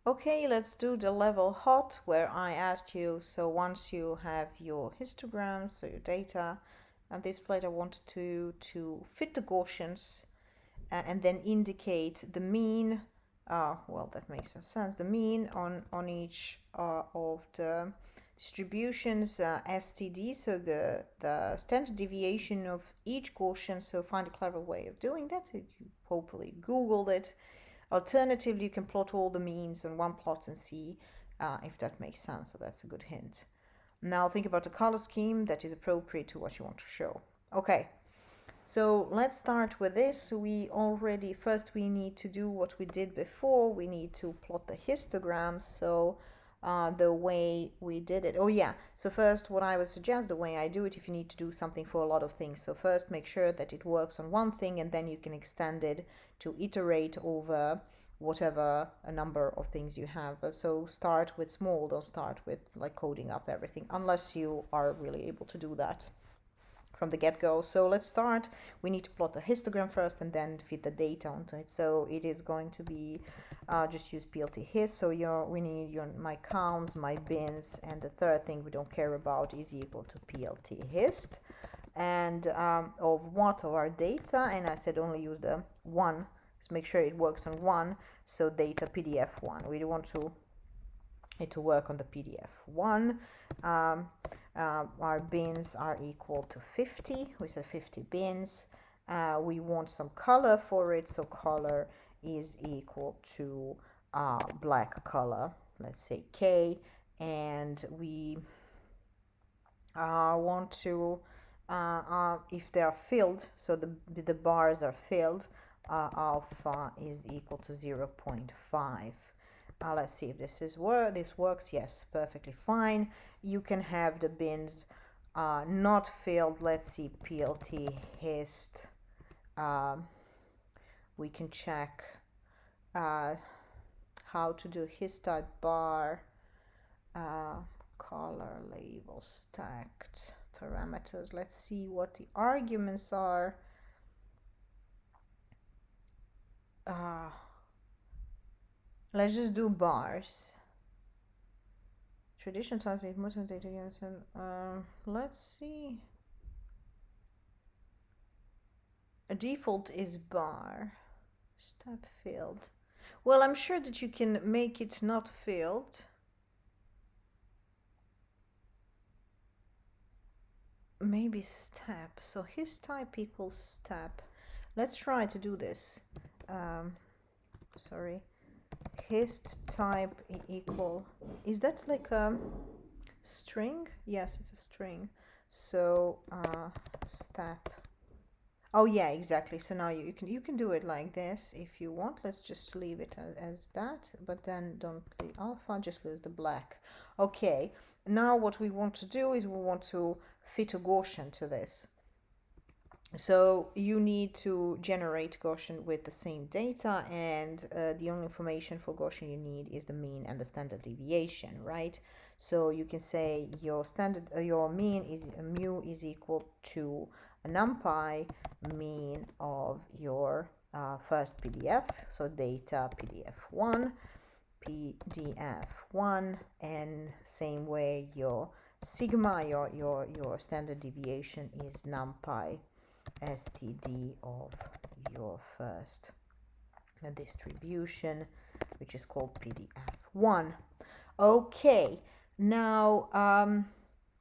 Okay, let's do the level hot where I asked you, so once you have your histograms, so your data, and displayed, I wanted to fit the Gaussians and then indicate the mean, well, that makes no sense, the mean on each of the distributions, STD, so the standard deviation of each Gaussian. So find a clever way of doing that. You hopefully Googled it. Alternatively, you can plot all the means on one plot and see if that makes sense. So that's a good hint. Now think about the color scheme that is appropriate to what you want to show. Okay, so let's start with this. First we need to do what we did before. We need to plot the histograms. So the way we did it. Oh yeah, so first what I would suggest, the way I do it, if you need to do something for a lot of things. So first make sure that it works on one thing, and then you can extend it to iterate over whatever a number of things you have. So start with small, don't start with like coding up everything, unless you are really able to do that from the get-go. So let's start. We need to plot the histogram first and then fit the data onto it. So it is going to be just use plt hist. So we need my counts, my bins, and the third thing we don't care about is equal to plt hist. And of what? Of our data. And I said only use the one. Just make sure it works on one. So data pdf1. We want it to work on the pdf1. Our bins are equal to 50. We said 50 bins. We want some color for it, so color is equal to black color, let's say K, and we want to, if they are filled, so the bars are filled, alpha is equal to 0.5. Let's see if this works. Yes, perfectly fine. You can have the bins not filled. Let's see, plt hist. We can check how to do hist type bar, color label stacked parameters. Let's see what the arguments are. Let's just do bars. Traditional type with most of the data units. Let's see. A default is bar. Step filled. Well, I'm sure that you can make it not filled. Maybe step. So his type equals step. Let's try to do this. Sorry. Hist type equal, is that like a string? Yes, it's a string. So step. Oh yeah, exactly. So now you can do it like this if you want. Let's just leave it as that, but then don't leave alpha, just lose the black. Okay, now what we want to do is we want to fit a Gaussian to this. So you need to generate Gaussian with the same data, and the only information for Gaussian you need is the mean and the standard deviation, right? So you can say your mean is mu is equal to a numpy mean of your first PDF, so data pdf1, and same way your sigma, your standard deviation is numpy std of your first distribution, which is called pdf1. Okay, now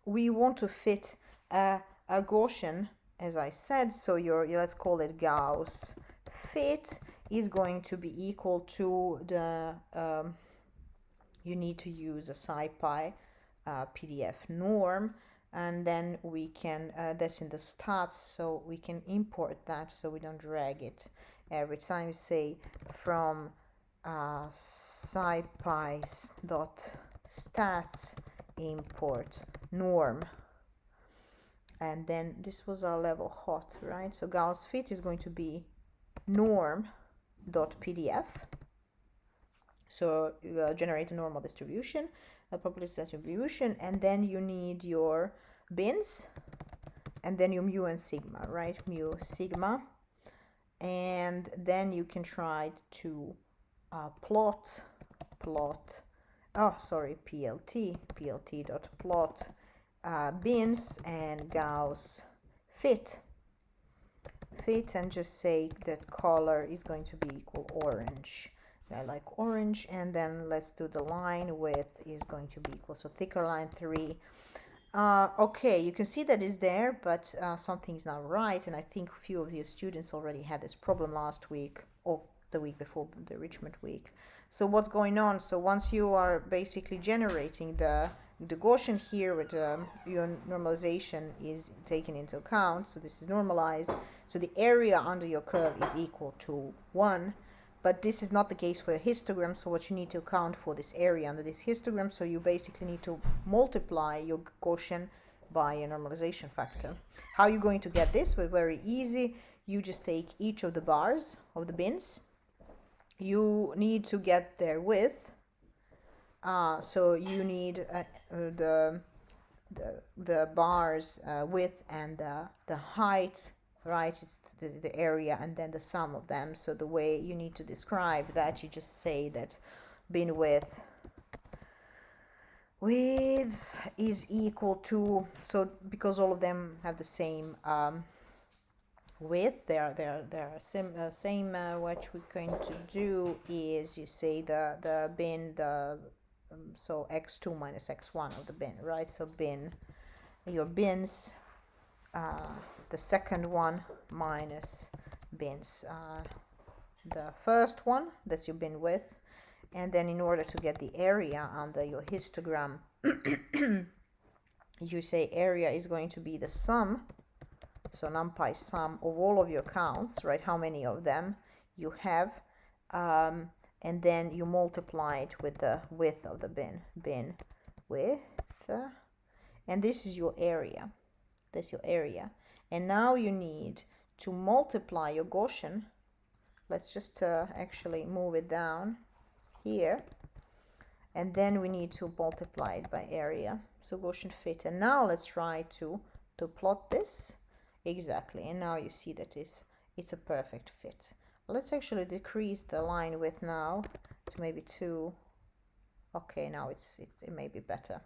we want to fit a Gaussian, as I said. So let's call it Gauss fit is going to be equal to the you need to use a SciPy PDF norm, and then we can that's in the stats, so we can import that so we don't drag it every time. You say from scipy.stats import norm, and then this was our level hot, right? So Gauss fit is going to be norm.pdf. So you generate a normal distribution, a probability distribution, and then you need your bins, and then your mu and sigma, right? Mu sigma, and then you can try to plot plot, oh sorry, plt dot plot bins and Gauss fit, and just say that color is going to be equal orange. I like orange. And then let's do the line width is going to be equal, so thicker line 3. Okay, you can see that is there, but something's not right, and I think a few of your students already had this problem last week or the week before the enrichment week. So what's going on? So once you are basically generating the Gaussian here with your normalization is taken into account, so this is normalized, so the area under your curve is equal to 1. But this is not the case for a histogram, so what you need to account for this area under this histogram, so you basically need to multiply your Gaussian by a normalization factor. How are you going to get this? Well, very easy. You just take each of the bars of the bins. You need to get their width. So you need the bars width and the height, right? It's the area and then the sum of them. So the way you need to describe that, you just say that bin width is equal to, so because all of them have the same width, they're same. What we're going to do is you say the bin, so x2 minus x1 of the bin, right? So bin, your bins, the second one minus bins, the first one, that's your bin width. And then in order to get the area under your histogram, you say area is going to be the sum, so numpy sum of all of your counts, right? How many of them you have, and then you multiply it with the width of the bin width, and this is your area. That's your area. And now you need to multiply your Gaussian. Let's just actually move it down here. And then we need to multiply it by area. So Gaussian fit. And now let's try to plot this. Exactly. And now you see that it's a perfect fit. Let's actually decrease the line width now to maybe 2. Okay, now it may be better.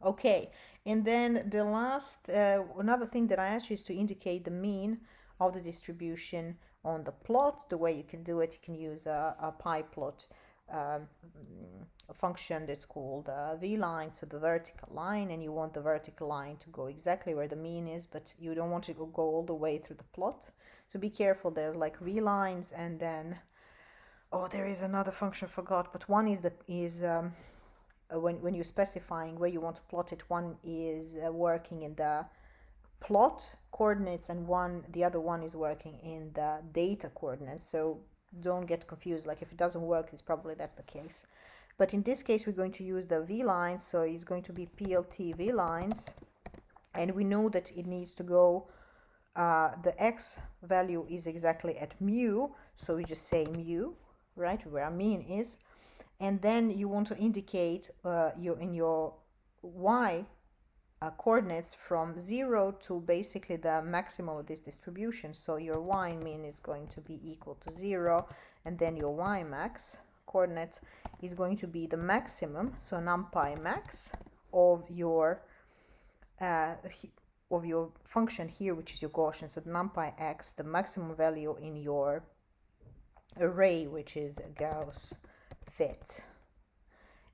Okay, and then the last, another thing that I asked you is to indicate the mean of the distribution on the plot. The way you can do it, you can use a pyplot function that's called v-line, so the vertical line, and you want the vertical line to go exactly where the mean is, but you don't want to go all the way through the plot. So be careful, there's like v-lines, and then, oh, there is another function I forgot, but one is when you're specifying where you want to plot it, one is working in the plot coordinates and the other one is working in the data coordinates. So don't get confused, like if it doesn't work, it's probably that's the case. But in this case, we're going to use the v-lines, so it's going to be plt v-lines, and we know that it needs to go, the x value is exactly at mu, so we just say mu, right, where our mean is. And then you want to indicate in your y coordinates from 0 to basically the maximum of this distribution. So your y mean is going to be equal to 0, and then your y max coordinate is going to be the maximum, so numpy max of your function here, which is your Gaussian. So the numpy x, the maximum value in your array, which is Gauss fit.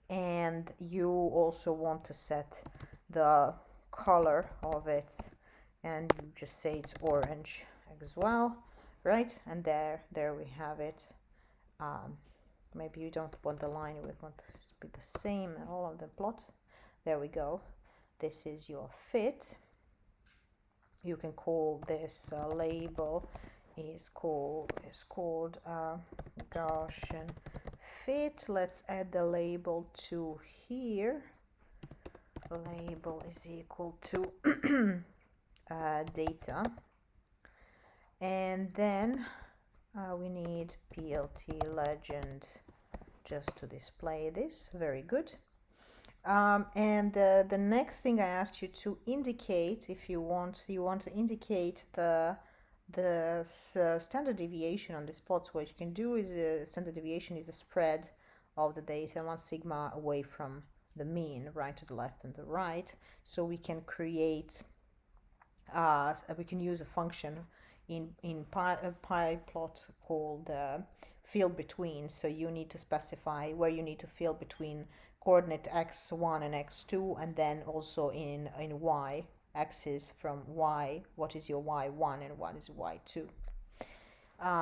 And you also want to set the color of it, and you just say it's orange as well, right? And there we have it. Maybe you don't want the line width, want to be the same in all of the plot. There we go. This is your fit. You can call this label is called Gaussian fit. Let's add the label to here. Label is equal to data, and then we need plt legend just to display this. Very good. And the next thing I asked you to indicate, if you want to indicate the standard deviation on this plot. So what you can do is standard deviation is the spread of the data, 1 sigma away from the mean, right to the left and the right. So we can create, we can use a function in pyplot called fill between. So you need to specify where you need to fill between coordinate x1 and x2, and then also in y axis from y, what is your y1 and what is y2.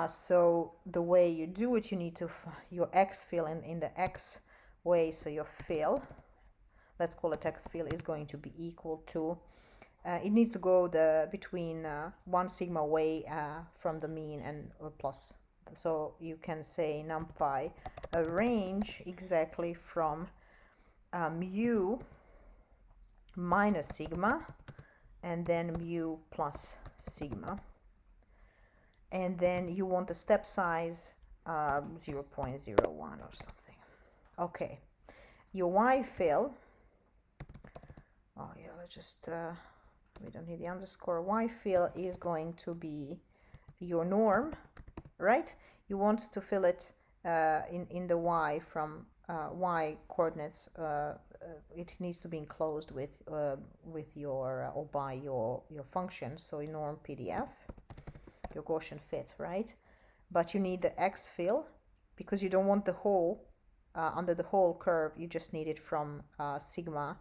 So the way you do it, you need to your x fill in the x way. So your fill, let's call it x fill, is going to be equal to, it needs to go between 1 sigma away from the mean and plus. So you can say numpy a range exactly from mu minus sigma and then mu plus sigma. And then you want the step size 0.01 or something. Okay, your y fill, oh yeah, let's just, we don't need the underscore. Y fill is going to be your norm, right? You want to fill it in the y from y coordinates. It needs to be enclosed with your or by your function. So in norm PDF, your Gaussian fit, right? But you need the x fill because you don't want the whole under the whole curve. You just need it from sigma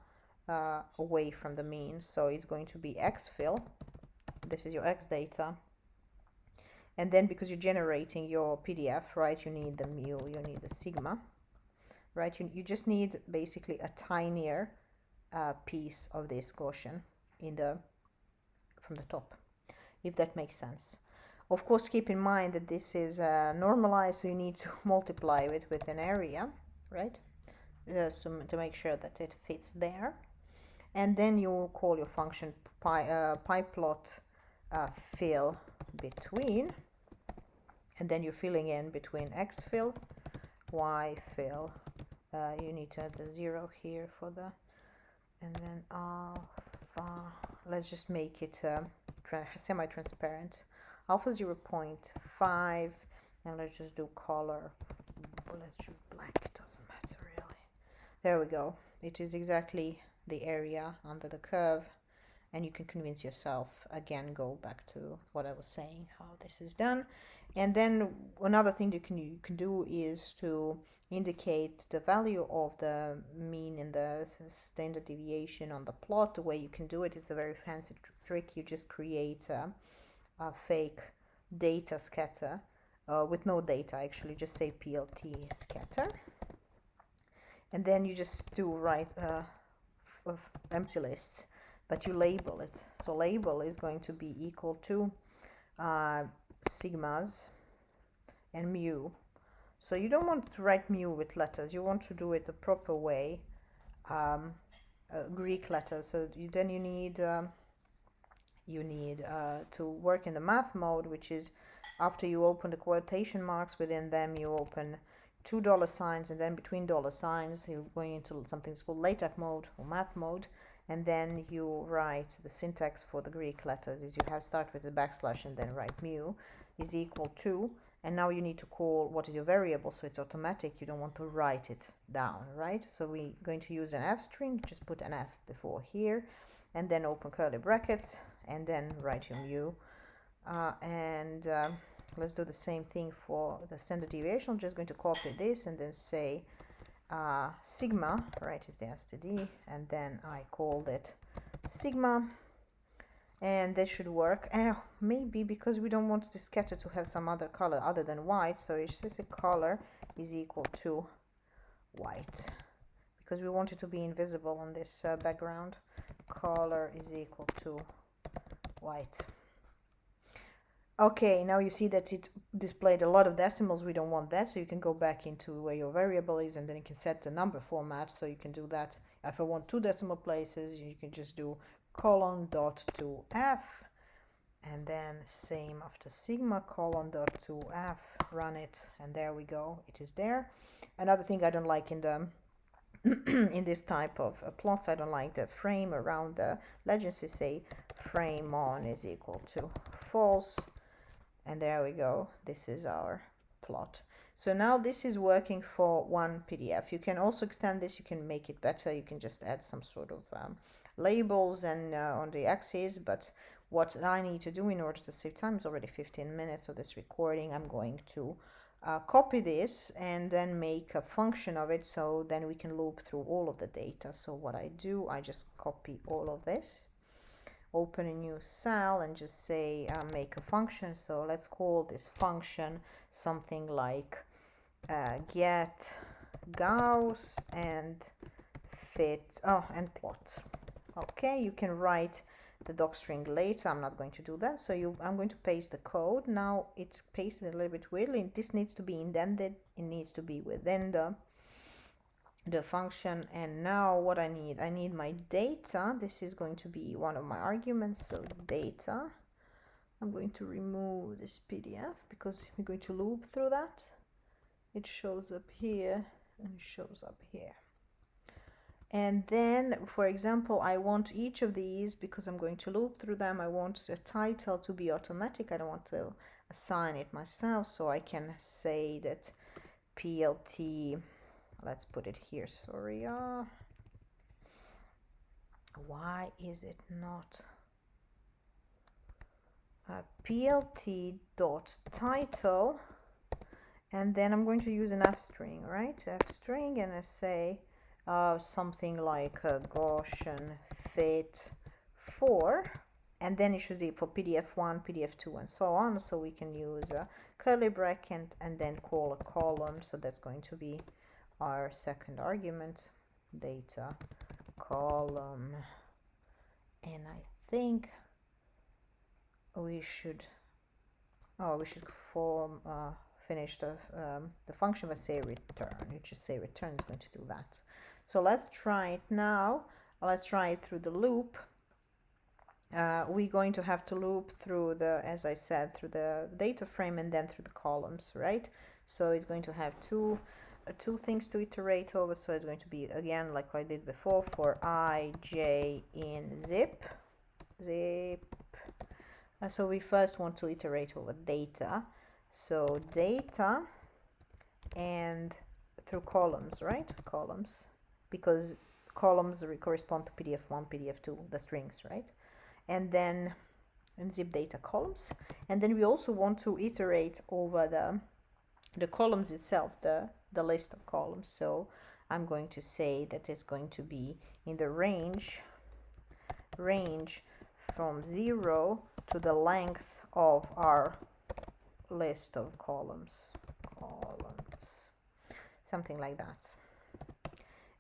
away from the mean. So it's going to be x fill. This is your x data. And then because you're generating your PDF, right, you need the mu, you need the sigma, right? You just need basically a tinier piece of this Gaussian from the top, if that makes sense. Of course, keep in mind that this is normalized, so you need to multiply it with an area, right? So to make sure that it fits there. And then you call your function pyplot fill between, and then you're filling in between x fill, y fill. You need to add the 0 here for the, and then alpha. Let's just make it semi-transparent. Alpha 0.5, and let's just do color. Let's do black. It doesn't matter really. There we go. It is exactly the area under the curve. And you can convince yourself, again, go back to what I was saying, how this is done. And then another thing you can do is to indicate the value of the mean and the standard deviation on the plot. The way you can do it is a very fancy trick. You just create a fake data scatter with no data, actually, just say plt scatter. And then you just do empty lists. But you label it. So label is going to be equal to sigmas and mu. So you don't want to write mu with letters. You want to do it the proper way, Greek letters. So then you need to work in the math mode, which is after you open the quotation marks, within them you open $2 signs, and then between dollar signs you're going into something that's called LaTeX mode or math mode. And then you write the syntax for the Greek letters is you start with the backslash and then write mu is equal to, and now you need to call what is your variable, so it's automatic. You don't want to write it down, right? So we're going to use an f string, just put an f before here, and then open curly brackets, and then write your mu. Let's do the same thing for the standard deviation. I'm just going to copy this and then say sigma, right, is the std, and then I called it sigma, and that should work. Maybe because we don't want the scatter to have some other color other than white, so it says a color is equal to white because we want it to be invisible on this background. Color is equal to white. Okay, now you see that it displayed a lot of decimals. We don't want that, so you can go back into where your variable is, and then you can set the number format. So you can do that. If I want 2 decimal places, you can just do colon dot to f, and then same after sigma, colon dot to f, run it, and there we go. It is there. Another thing I don't like in the in this type of plots, I don't like the frame around the legends. You say frame on is equal to false. And there we go. This is our plot. So now this is working for one PDF. You can also extend this, you can make it better, you can just add some sort of labels and on the axis, but what I need to do in order to save time is already 15 minutes of this recording. I'm going to copy this and then make a function of it, so then we can loop through all of the data. So what I do, I just copy all of this, open a new cell and just say make a function. So let's call this function something like get Gauss and fit and plot. Okay, you can write the docstring later. I'm not going to do that. So I'm going to paste the code. Now it's pasted a little bit weirdly. This needs to be indented. It needs to be within the function. And now what I need my data. This is going to be one of my arguments. So data. I'm going to remove this PDF because we're going to loop through that. It shows up here and it shows up here. And then, for example, I want each of these, because I'm going to loop through them, I want the title to be automatic. I don't want to assign it myself, so I can say that PLT, let's put it here, sorry. Why is it not? PLT.title, and then I'm going to use an F string, right? F string, and I say something like Gaussian fit 4, and then it should be for PDF1, PDF2, and so on. So we can use a curly bracket and then call a column. So that's going to be our second argument, data column. And I think we should finish the function by say return. You just say return is going to do that. So let's try it now. Let's try it through the loop. We're going to have to loop through as I said, through the data frame and then through the columns, right? So it's going to have two things to iterate over. So it's going to be, again, like I did before, for I, J in zip. So we first want to iterate over data. So data and through columns, right? Columns, because columns correspond to PDF1, PDF2, the strings, right? And then in zip data columns. And then we also want to iterate over the columns itself, the list of columns. So I'm going to say that it's going to be in the range from 0 to the length of our list of columns, something like that.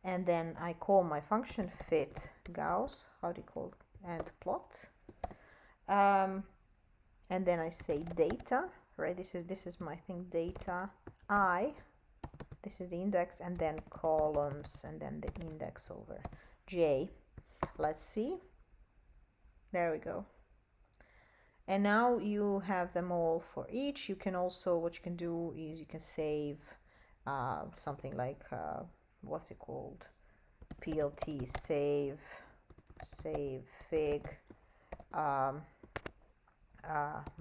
And then I call my function fit Gauss, how do you call it, and plot. And then I say data, right? This is my thing, data I, this is the index, and then columns, and then the index over J. Let's see. There we go. And now you have them all for each. You can also, what you can do is you can save something like, what's it called? PLT save fig,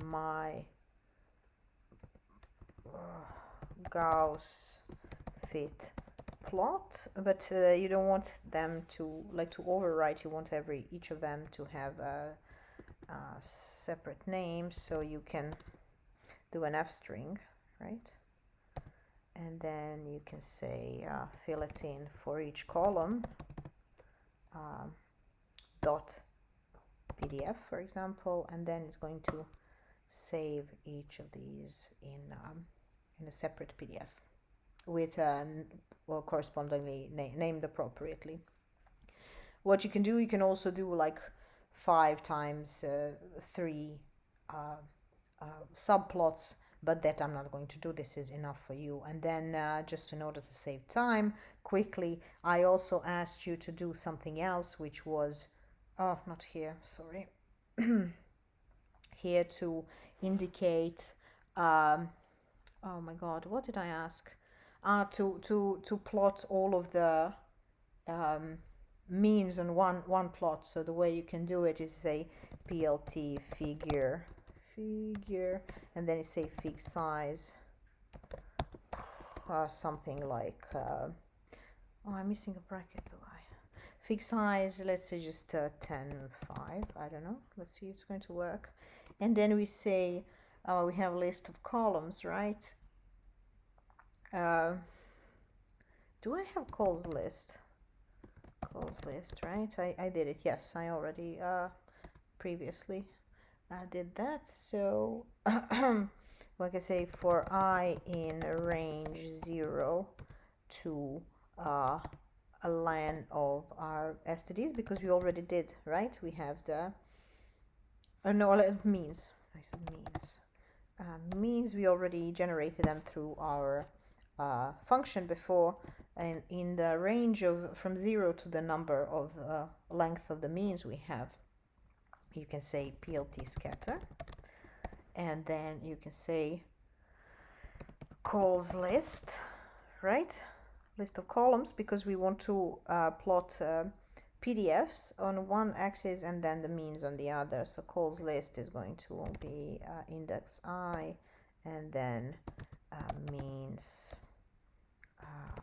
my Gauss fit plot, but you don't want them to overwrite. You want each of them to have a separate name, so you can do an F string, right? And then you can say fill it in for each column, dot PDF, for example, and then it's going to save each of these in a separate PDF with correspondingly named appropriately. What you can do, you can also do like 5 times 3 subplots, but that I'm not going to do. This is enough for you. And then just in order to save time, quickly, I also asked you to do something else, which was, not here, sorry, here to indicate, oh my God, what did I ask? To plot all of the means on one plot. So the way you can do it is say PLT figure, and then you say fig size. something like, oh, I'm missing a bracket, do I? Fig size, let's say just 10, 5, I don't know. Let's see if it's going to work. And then we say, we have a list of columns, right? Do I have calls list? Calls list, right? I did it, yes, I already previously did that. So like I say, for I in range 0 to a len of our stds, because we already did, right? We have the no, it means, I said means. Means we already generated them through our function before, and in the range of from 0 to the number of length of the means we have, you can say plt scatter, and then you can say calls list, right? List of columns, because we want to plot PDFs on one axis and then the means on the other. So calls list is going to be index I and then means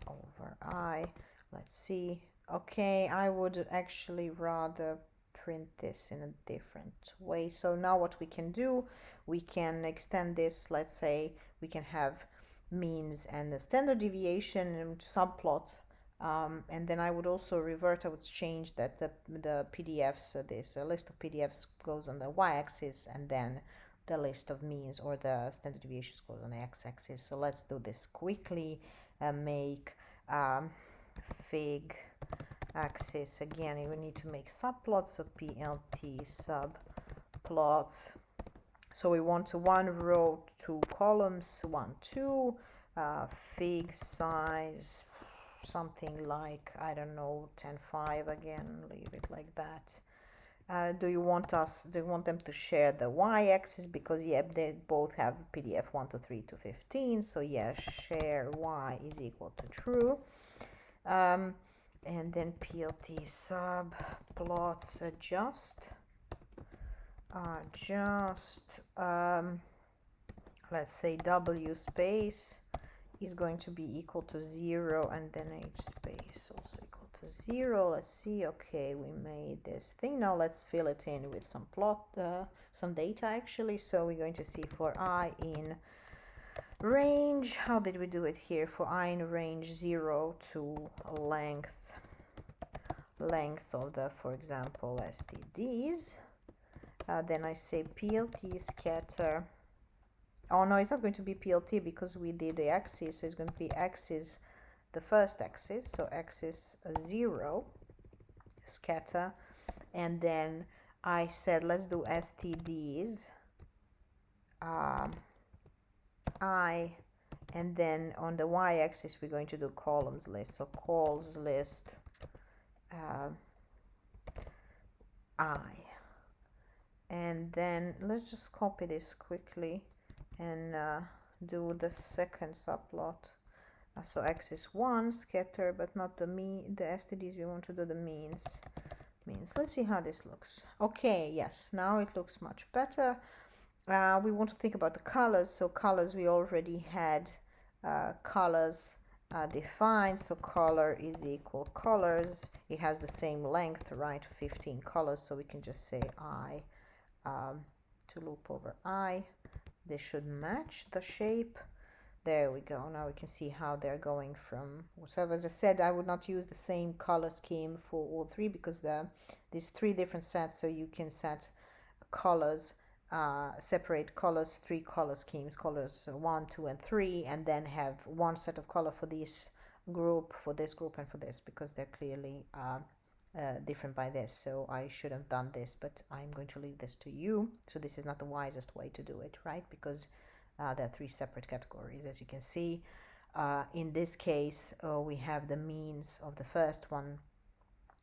over I. Let's see. Okay, I would actually rather print this in a different way. So now what we can do, we can extend this. Let's say we can have means and the standard deviation and subplots, and then I would also revert, I would change that the PDFs, this list of PDFs goes on the y-axis, and then the list of means or the standard deviations goes on the x-axis. So let's do this quickly. Make fig axis. Again, we need to make subplots, so plt subplots. So we want one row, 2 columns, 1, 2, fig size, something like, I don't know, 10, 5 again, leave it like that. Do you want them to share the y-axis? Because, yeah, they both have PDF 1 to 3 to 15, so yeah, share y is equal to true. And then plt subplots adjust. Let's say w space is going to be equal to 0, and then h space also equal to 0. Let's see. Okay, we made this thing. Now let's fill it in with some some data actually. So we're going to see for I in range, how did we do it here? For I in range 0 to length of the, for example, stds. Then I say plt scatter. Oh no, it's not going to be plt because we did the axis, so it's going to be axis, the first axis, so axis 0 scatter, and then I said let's do stds I, and then on the y-axis we're going to do columns list, so calls list I. And then let's just copy this quickly and do the second subplot. So axis 1 scatter, but not the stds, we want to do the means. Let's see how this looks. Okay, yes, now it looks much better. We want to think about the colors. So colors, we already had colors defined, so color is equal colors. It has the same length, right? 15 colors, so we can just say I to loop over I. They should match the shape. There we go. Now we can see how they're going from. So as I said, I would not use the same color scheme for all three, because these 3 different sets, so you can set colors, separate colors, 3 color schemes, colors 1, 2, and 3, and then have one set of color for this group, and for this, because they're clearly different by this. So I should have done this, but I'm going to leave this to you. So this is not the wisest way to do it, right? Because there are 3 separate categories, as you can see. In this case, we have the means of the first one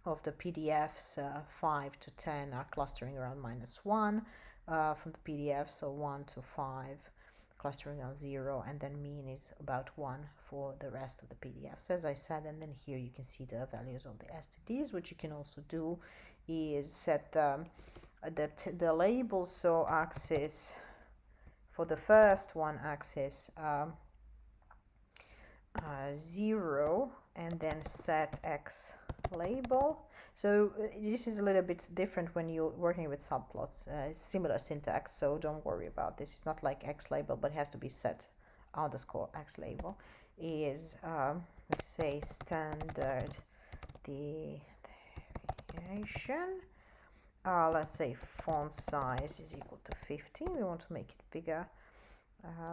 of the PDFs, 5 to 10 are clustering around -1 from the PDF, so 1 to 5 clustering on 0, and then mean is about 1 for the rest of the PDFs, as I said. And then here you can see the values of the STDs. What you can also do is set the labels. So axis, for the first one axis, 0 and then set X label. So this is a little bit different when you're working with subplots. Similar syntax, so don't worry about this. It's not like X label, but it has to be set underscore X label. Is let's say standard deviation. Let's say font size is equal to 15. We want to make it bigger.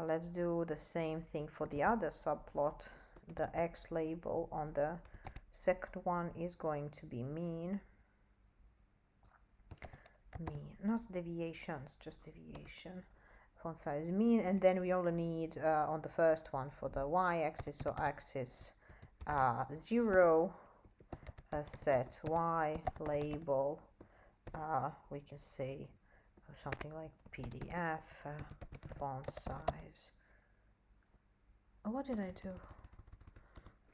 Let's do the same thing for the other subplot. The X label on the second one is going to be mean, not deviations, just deviation. Font size mean, and then we only need on the first one for the y-axis, so axis 0, set y label, we can say something like PDF, font size. Oh, what did I do?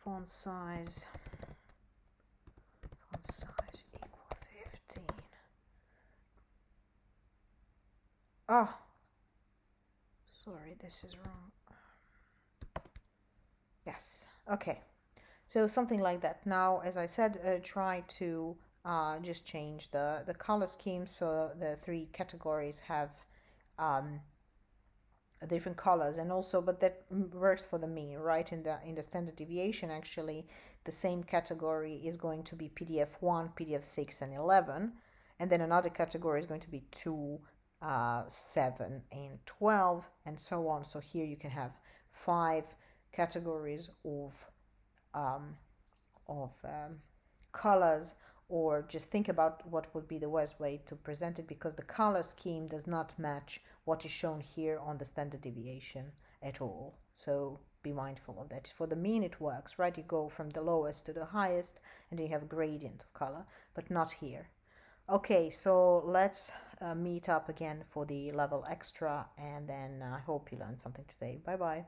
Font size equal 15. Oh, sorry, this is wrong. Yes, okay. So something like that. Now, as I said, try to just change the color scheme so the three categories have different colors, and also, but that works for the mean, right? In the standard deviation, actually, the same category is going to be PDF1, PDF6, and 11, and then another category is going to be 2, 7, and 12, and so on. So here you can have 5 categories of colors, or just think about what would be the best way to present it, because the color scheme does not match what is shown here on the standard deviation at all. So be mindful of that. For the mean it works, right? You go from the lowest to the highest and then you have a gradient of color, but not here. Okay, so let's meet up again for the level extra, and then I hope you learned something today. Bye bye.